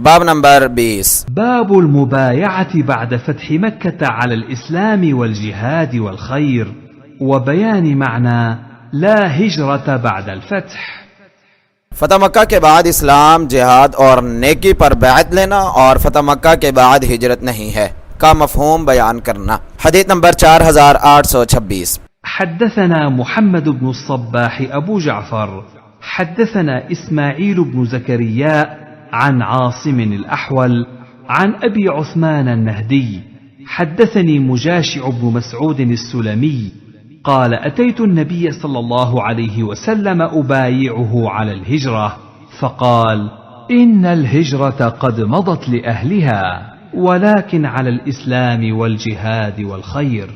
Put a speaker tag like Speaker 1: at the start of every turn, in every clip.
Speaker 1: बाब नंबर 20।
Speaker 2: باب المبايعة بعد فتح مكة على الإسلام والجهاد والخير وبيان معنى لا هجرة بعد الفتح।
Speaker 1: फतह मक्का के बाद इस्लाम, जिहाद और नेकी पर बैत लेना और फतह मक्का के बाद हिजरत नहीं है का मफहूम बयान करना। हदीस नंबर 4826।
Speaker 2: حدثنا محمد بن الصباح أبو جعفر حدثنا إسماعيل بن زكريا عن عاصم الأحول عن أبي عثمان النهدي حدثني مجاشع بن مسعود السلمي قال أتيت النبي صلى الله عليه وسلم أبايعه على الهجرة فقال إن الهجرة قد مضت لأهلها ولكن على الإسلام والجهاد والخير।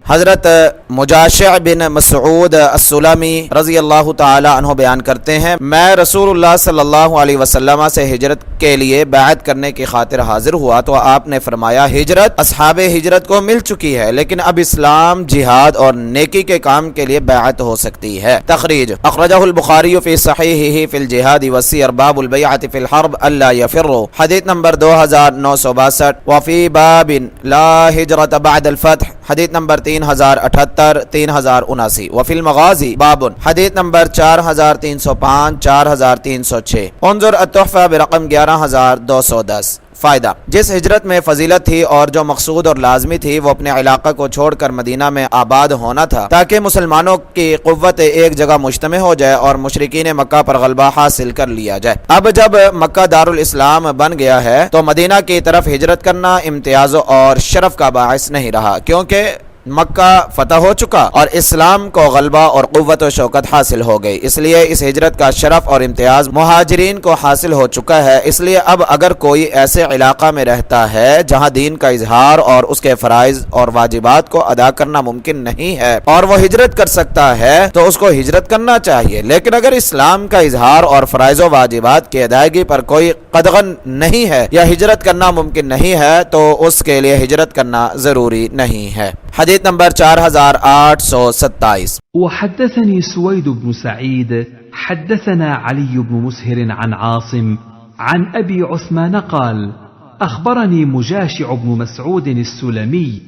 Speaker 1: हजरत मुजाशिअ बिन मसऊद अस्सुलमी रज़ी अल्लाह ताला अन्हु बयान करते हैं, मैं रसूलुल्लाह सल्लल्लाहु अलैहि वसल्लम से हिजरत के लिए बैत करने की खातिर हाजिर हुआ तो आपने फरमाया हिजरत असहाबे हिजरत को मिल चुकी है, लेकिन अब इस्लाम, जिहाद और नेकी के काम के लिए बैत हो सकती है। तखरीज अखरजहुल बुखारी फी सहीहिही फिल जिहाद वसीर बाबुल बैअत फिल हर्ब अल्ला यफिरु। हदीस नंबर 2962। वफी बाबिन ला हिजरत बअदल फतह। हदीस नंबर 3078 3079। वफिल मगाजी बाबुन। हदीस नंबर 4305 4306। उन्जुर अत-तुहफा बिरक़म 11210। फ़ायदा, जिस हिजरत में फजीलत थी और जो मकसूद और लाजमी थी वो अपने इलाका को छोड़कर मदीना में आबाद होना था ताकि मुसलमानों की कुव्वत एक जगह मुज्तमे हो जाए और मुशरिकीन मक्का पर गलबा हासिल कर लिया जाए। अब जब मक्का दारुल इस्लाम बन गया है तो मदीना की तरफ हिजरत करना इम्तियाज और शरफ का बाइस नहीं रहा, क्योंकि मक्का फतह हो चुका और इस्लाम को गलबा और कुव्वत और शौकत हासिल हो गई। इसलिए इस हिजरत का शरफ और इम्तियाज मुहाजिरीन को हासिल हो चुका है। इसलिए अब अगर कोई ऐसे इलाका में रहता है जहां दीन का इजहार और उसके फराइज और वाजिबात को अदा करना मुमकिन नहीं है और वो हिजरत कर सकता है तो उसको हिजरत करना चाहिए, लेकिन अगर इस्लाम का इजहार और फराइज व वाजिबात की अदायगी पर कोई कदगन नहीं है या हिजरत करना मुमकिन नहीं है तो उसके लिए हिजरत करना जरूरी नहीं है। हदीस नंबर 4827।
Speaker 2: وحدثني سويد بن سعيد حدثنا علي بن مسهر عن عاصم عن أبي عثمان قال أخبرني مجاشع بن مسعود السلمي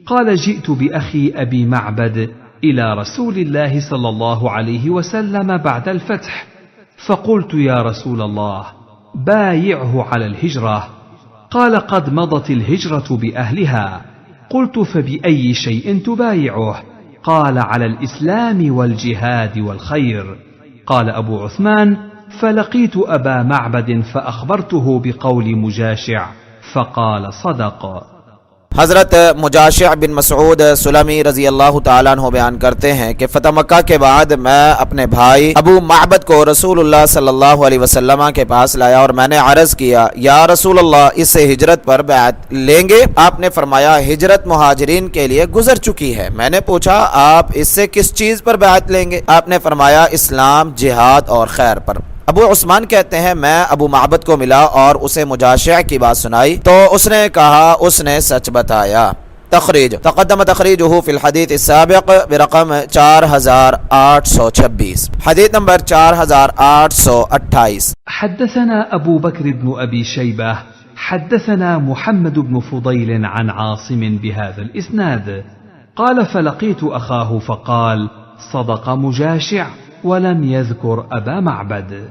Speaker 2: قال جئت بأخي أبي معبد إلى رسول الله صلى الله عليه وسلم بعد الفتح فقلت يا رسول الله بايعه على الهجرة قال قد مضت الهجرة بأهلها قلت فبأي شيء تبايعه قال على الإسلام والجهاد والخير قال أبو عثمان فلقيت أبا معبد فأخبرته بقول مجاشع فقال صدق।
Speaker 1: हजरत मुजाशिअ बिन मसऊद सुलमी रजी अल्लाह ताला अन्हु बयान करते हैं कि फतह मक्का के बाद मैं अपने भाई अबू माबद को रसूलुल्लाह सल्लल्लाहु अलैहि वसल्लम के पास लाया और मैंने अर्ज किया, या रसूलल्लाह इससे हिजरत पर बैत लेंगे? आपने फरमाया हिजरत मुहाजिरीन के लिए गुजर चुकी है। मैंने पूछा आप इससे किस चीज पर बैत लेंगे? आपने फरमाया इस्लाम, जिहाद और खैर पर। अबू उस्मान कहते हैं मैं अबू माबद को मिला और उसे मुजाशिअ की बात सुनाई तो उसने कहा उसने सच बताया। तखरीज तक़द्दम तखरीजुहु फिल हदीस अस्साबिक़ बिरक़म 4826। हदीस नंबर 4828।
Speaker 2: حدثنا أبو بكر بن أبي شيبة حدثنا محمد بن فضيل عن عاصم بهذا الإسناد قال فلقيت أخاه فقال صدق مجاشع वलम यज़कुर अबा मअबद।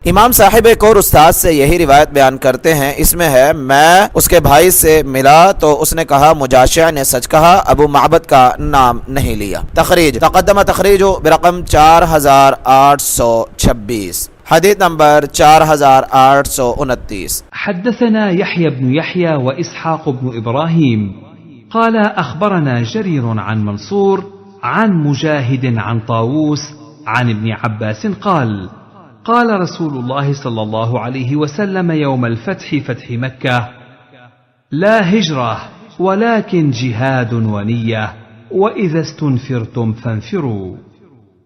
Speaker 1: इमाम साहिब एक और उस्ताद से यही रिवायत बयान करते हैं, इसमें है मैं उसके भाई से मिला तो उसने कहा मुजाशिअ ने सच कहा, अबू मअबद का नाम नहीं लिया। तखरीज तक़द्दम तखरीजु बिरक़म 4826। हदीस नंबर 4829।
Speaker 2: हदसना यहया इब्न यहया व इसहाक़ इब्न इब्राहीम क़ाल अख़बरना जरीर अन मंसूर अन मुजाहिद अन ताऊस عن ابن عباس قال قال رسول الله صلى الله عليه وسلم يوم الفتح فتح مكة لا هجرة ولكن جهاد ونية وإذا استنفرتم فانفروا.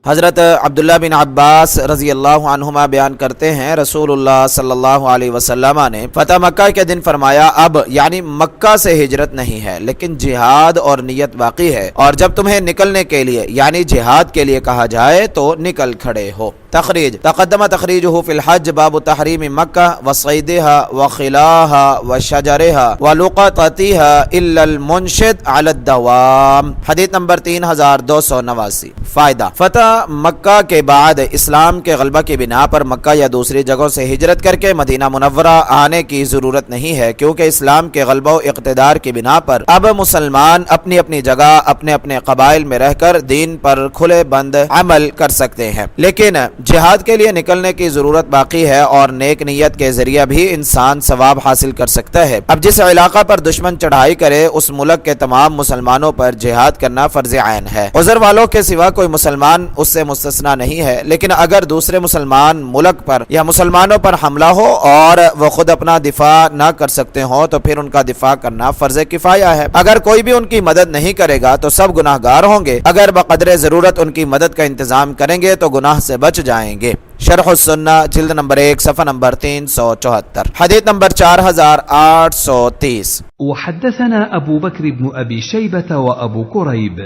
Speaker 1: हज़रत अब्दुल्ला बिन अब्बास रज़ी अल्लाहु अन्हुमा बयान करते हैं, रसूलुल्लाह सल्लल्लाहु अलैहि वसल्लम ने फतह मक्का के दिन फरमाया, अब यानी मक्का से हिजरत नहीं है लेकिन जिहाद और नियत बाकी है, और जब तुम्हें निकलने के लिए यानी जिहाद के लिए कहा जाए तो निकल खड़े हो। तखरीज तक़द्दम तखरीजुहु फिल हज बाबु तहरीम मक्का व सैदिहा व खिलाहा व शजरिहा व लुक़तिहा इल्लल मुनशिद अला दवाम। हदीस नंबर 3289। फायदा, फतह मक्का के बाद इस्लाम के गलबा की बिना पर मक्का या दूसरी जगहों से हिजरत करके मदीना मुनव्वरा आने की जरूरत नहीं है, क्योंकि इस्लाम के गलबा व इक़्तिदार की बिना पर अब मुसलमान अपनी अपनी जगह अपने अपने कबाइल में रहकर दीन पर खुले बंद अमल कर सकते हैं, लेकिन जिहाद के लिए निकलने की जरूरत बाकी है और नेक नियत के जरिए भी इंसान सवाब हासिल कर सकता है। अब जिस इलाका पर दुश्मन चढ़ाई करे उस मुल्क के तमाम मुसलमानों पर जिहाद करना फर्ज ऐन है। उज़र वालों के सिवा कोई मुसलमान उससे मुस्तस्ना नहीं है, लेकिन अगर दूसरे मुसलमान मुल्क पर या मुसलमानों पर हमला हो और वो खुद अपना दिफा न कर सकते हो तो फिर उनका दिफा करना फर्ज किफाया है। अगर कोई भी उनकी मदद नहीं करेगा तो सब गुनाहगार होंगे, अगर बकदरे जरूरत उनकी मदद का इंतजाम करेंगे तो गुनाह से बच जाएंगे। शरह सुन्ना जिल्द नंबर 1 सफ़ा नंबर 374। हदीस नंबर 4830।
Speaker 2: वहद्दसना अबू बकर इब्न अबी शैबह व अबू कुरैब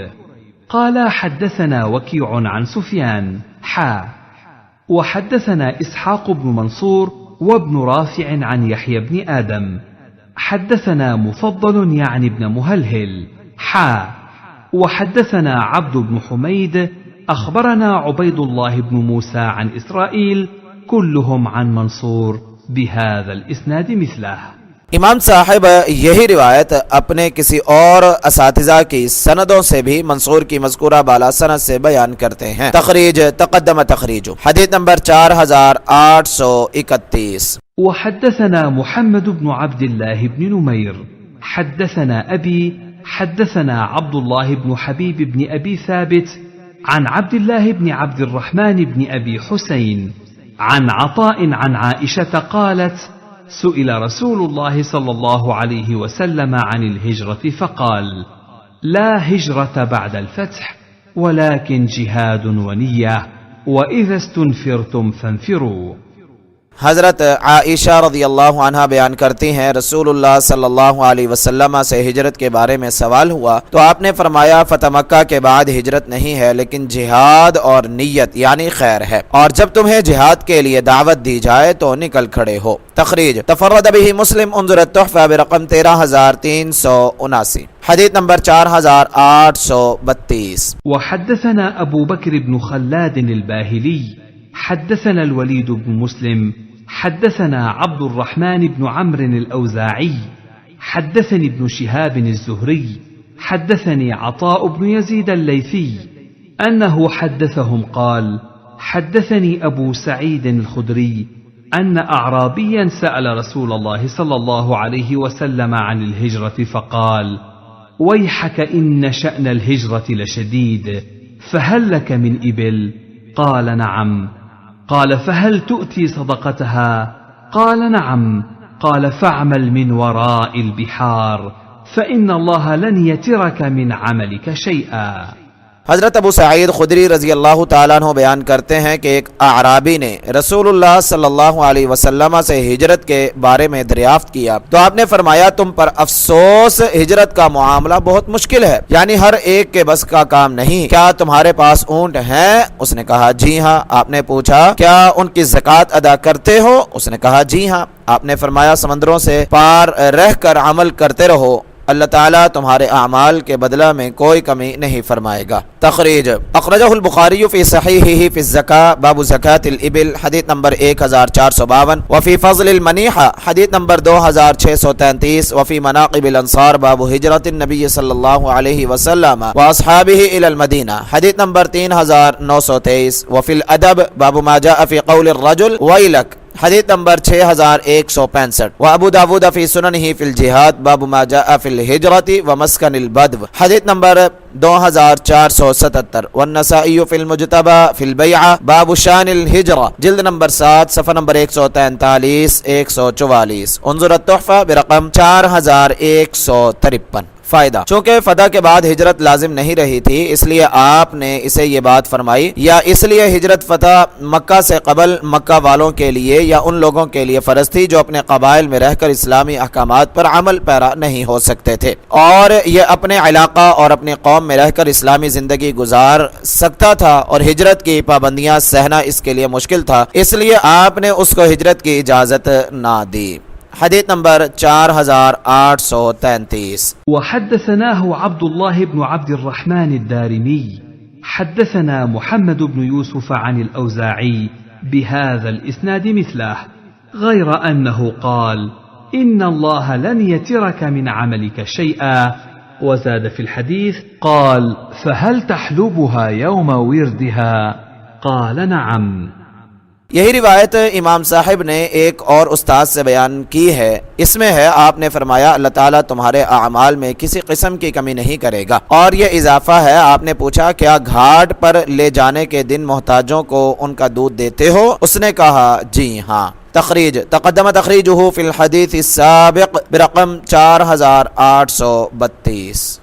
Speaker 2: قال حدثنا وكيع عن سفيان وحدثنا إسحاق بن منصور وابن رافع عن يحيى بن آدم حدثنا مفضل يعني ابن مهلهل وحدثنا عبد بن حميد أخبرنا عبيد الله بن موسى عن إسرائيل كلهم عن منصور بهذا الإسناد مثله।
Speaker 1: इमाम साहिब यही रिवायत अपने किसी और असातिज़ा की सनदों से भी मंसूर की मज़कूरा बाला सनद से बयान करते हैं। तखरीज तक़द्दम तखरीज हदीस नंबर 4831।
Speaker 2: वहद्दसना मुहम्मद बिन अब्दुल्लाह बिन नुमैर हद्दसना अबी हद्दसना अब्दुल्लाह बिन हबीब बिन अबी साबित عن عبد الله بن عبد الرحمن بن أبي حسين عن عطاء عن عائشة قالت: سئل رسول الله صلى الله عليه وسلم عن الهجرة فقال: لا هجرة بعد الفتح ولكن جهاد ونية وإذا استنفرتم فانفروا।
Speaker 1: हज़रत आयशा रज़ियल्लाहु अन्हा बयान करती हैं, रसूलुल्लाह सल्लल्लाहु अलैहि वसल्लम से हिजरत के बारे में सवाल हुआ तो आपने फरमाया, फतह मक्का के बाद हिजरत नहीं है लेकिन जिहाद और नियत यानी खैर है, और जब तुम्हें जिहाद के लिए दावत दी जाए तो निकल खड़े हो। तखरीज तफर्रद बिही मुस्लिम उन्ज़ुर तोहफ़ा बिरक़म 13379। हदीस नंबर 4832।
Speaker 2: वहद्दसना अबू बकर इब्न खल्लाद अल-बाहिली حدثنا الوليد بن مسلم حدثنا عبد الرحمن بن عمرو الأوزاعي حدثني ابن شهاب الزهري حدثني عطاء بن يزيد الليثي أنه حدثهم قال: حدثني أبو سعيد الخدري أن أعرابيا سأل رسول الله صلى الله عليه وسلم عن الهجرة فقال: ويحك إن شأن الهجرة لشديد فهل لك من إبل؟ قال: نعم. قال: فهل تؤتي صدقتها؟ قال: نعم. قال: فاعمل من وراء البحار فإن الله لن يترك من عملك شيئا।
Speaker 1: हज़रत अबू सईद खुदरी रज़ी अल्लाह ताला अन्हु बयान करते हैं कि एक आराबी ने रसूलुल्लाह सल्लल्लाहु अलैहि वसल्लम से हिजरत के बारे में दरियाफ्त किया तो आपने फरमाया, तुम पर अफसोस, हिजरत का मामला बहुत मुश्किल है, यानी हर एक के बस का काम नहीं। क्या तुम्हारे पास ऊंट हैं? उसने कहा जी हाँ। आपने पूछा, क्या उनकी ज़कात अदा करते हो? उसने कहा जी हाँ। आपने फरमाया, समंदरों से पार रहकर अमल करते रहो, अल्लाह ताला तुम्हारे अमाल के बदला में कोई कमी नहीं फरमाएगा। तखरीज अखरजहुल बुखारी फी सहीहिही फी ज़का बाबु ज़कातिल इबिल हदीस नंबर 1452 व फी फ़ज़लिल मनीहा हदीस नंबर 2633 व फी मनाक़िबिल अंसार बाबु हिजरतिन नबी सल्लल्लाहु अलैहि वसल्लम व अस्हाबिही इलल मदीना हदीस नंबर 3923 व फिल अदब बाबु मा जाअ फी क़ौलिर रजुल वैलक हदीस नंबर 6165 व अबू दाऊद फी सुननिही फिल जिहाद बाबु मा जाअ फिल हिजरति व मस्कनिल बद्व हदीस नंबर 2477 व नसाई फिल मुजतबा फिल बैआ बाबु शानिल हिजरा जिल्द नंबर 7 सफ़ा नंबर 143 144 उन्ज़ुर तोहफ़ा बिरक़म 4153। फायदा, चूँकि फतह के बाद हिजरत लाजिम नहीं रही थी इसलिए आपने इसे ये बात फरमाई, या इसलिए हिजरत फतह मक्का से कबल मक्का वालों के लिए या उन लोगों के लिए फर्ज थी जो अपने कबाइल में रहकर इस्लामी अहकामात पर अमल पैरा नहीं हो सकते थे, और ये अपने इलाका और अपने कौम में रहकर इस्लामी जिंदगी गुजार सकता था और हिजरत की पाबंदियां सहना इसके लिए मुश्किल था, इसलिए आपने उसको हिजरत की इजाजत ना दी। हदीस नंबर 4833।
Speaker 2: وحدثناه عبد الله بن عبد الرحمن الدارمي حدثنا محمد بن يوسف عن الأوزاعي بهذا الإسناد مثله، غير أنه قال: إن الله لن يترك من عملك شيئا. وزاد في الحديث: قال: فهل تحلبها يوم وردها؟ قال: نعم.
Speaker 1: यही रिवायत इमाम साहिब ने एक और उस्ताद से बयान की है। इसमें है आपने फरमाया अल्लाह ताला तुम्हारे अमाल में किसी किस्म की कमी नहीं करेगा। और यह इजाफा है, आपने पूछा क्या घाट पर ले जाने के दिन मोहताजों को उनका दूध देते हो? उसने कहा जी हाँ। तखरीज तक़द्दम तखरीजुहु फिल हदीस साबिक़ बिरक़म 4832।